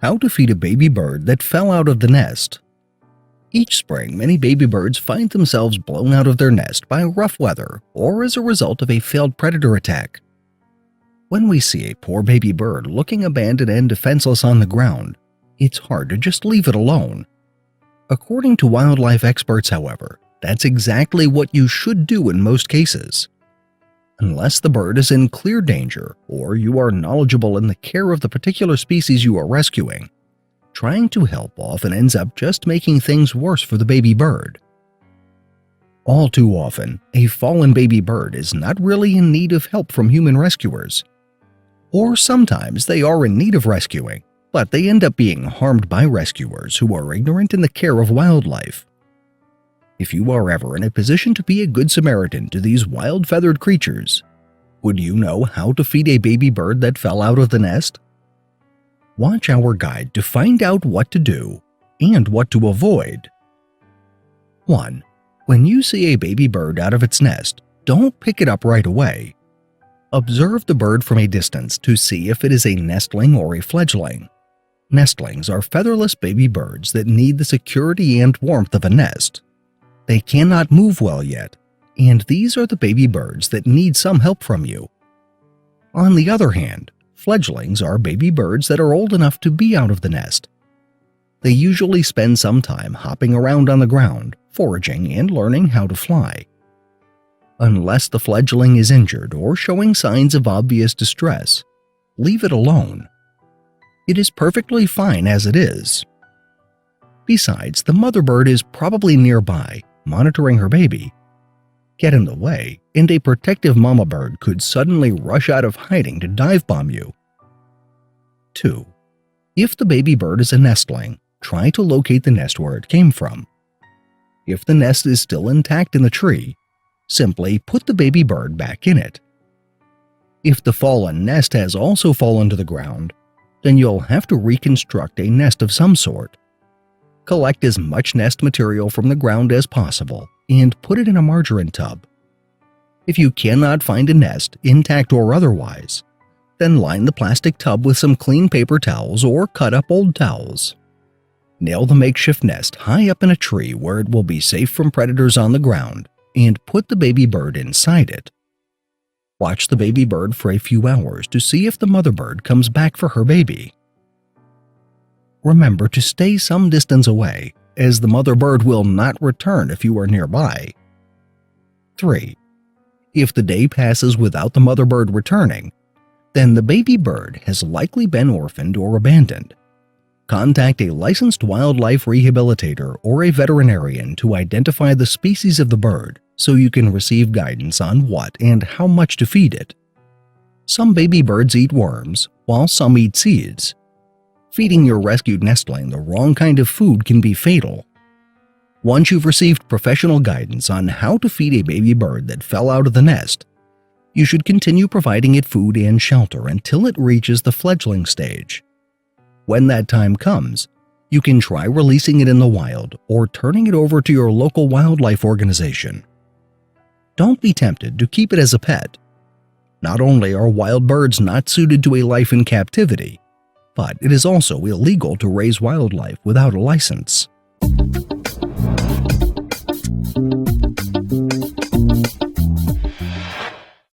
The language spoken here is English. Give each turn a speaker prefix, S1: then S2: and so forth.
S1: How to feed a baby bird that fell out of the nest. Each spring, many baby birds find themselves blown out of their nest by rough weather or as a result of a failed predator attack. When we see a poor baby bird looking abandoned and defenseless on the ground, it's hard to just leave it alone. According to wildlife experts, however, that's exactly what you should do in most cases. Unless the bird is in clear danger or you are knowledgeable in the care of the particular species you are rescuing, trying to help often ends up just making things worse for the baby bird. All too often, a fallen baby bird is not really in need of help from human rescuers. Or sometimes they are in need of rescuing, but they end up being harmed by rescuers who are ignorant in the care of wildlife. If you are ever in a position to be a good Samaritan to these wild feathered creatures, would you know how to feed a baby bird that fell out of the nest? Watch our guide to find out what to do and what to avoid. 1. When you see a baby bird out of its nest, don't pick it up right away. Observe the bird from a distance to see if it is a nestling or a fledgling. Nestlings are featherless baby birds that need the security and warmth of a nest. They cannot move well yet, and these are the baby birds that need some help from you. On the other hand, fledglings are baby birds that are old enough to be out of the nest. They usually spend some time hopping around on the ground, foraging, and learning how to fly. Unless the fledgling is injured or showing signs of obvious distress, leave it alone. It is perfectly fine as it is. Besides, the mother bird is probably nearby, monitoring her baby. Get in the way, and a protective mama bird could suddenly rush out of hiding to dive bomb you. 2. If the baby bird is a nestling, try to locate the nest where it came from. If the nest is still intact in the tree, simply put the baby bird back in it. If the fallen nest has also fallen to the ground, then you'll have to reconstruct a nest of some sort. Collect as much nest material from the ground as possible and put it in a margarine tub. If you cannot find a nest, intact or otherwise, then line the plastic tub with some clean paper towels or cut up old towels. Nail the makeshift nest high up in a tree where it will be safe from predators on the ground and put the baby bird inside it. Watch the baby bird for a few hours to see if the mother bird comes back for her baby. Remember to stay some distance away, as the mother bird will not return if you are nearby. 3. If the day passes without the mother bird returning, then the baby bird has likely been orphaned or abandoned. Contact a licensed wildlife rehabilitator or a veterinarian to identify the species of the bird so you can receive guidance on what and how much to feed it. Some baby birds eat worms, while some eat seeds. Feeding your rescued nestling the wrong kind of food can be fatal. Once you've received professional guidance on how to feed a baby bird that fell out of the nest, you should continue providing it food and shelter until it reaches the fledgling stage. When that time comes, you can try releasing it in the wild or turning it over to your local wildlife organization. Don't be tempted to keep it as a pet. Not only are wild birds not suited to a life in captivity, but it is also illegal to raise wildlife without a license.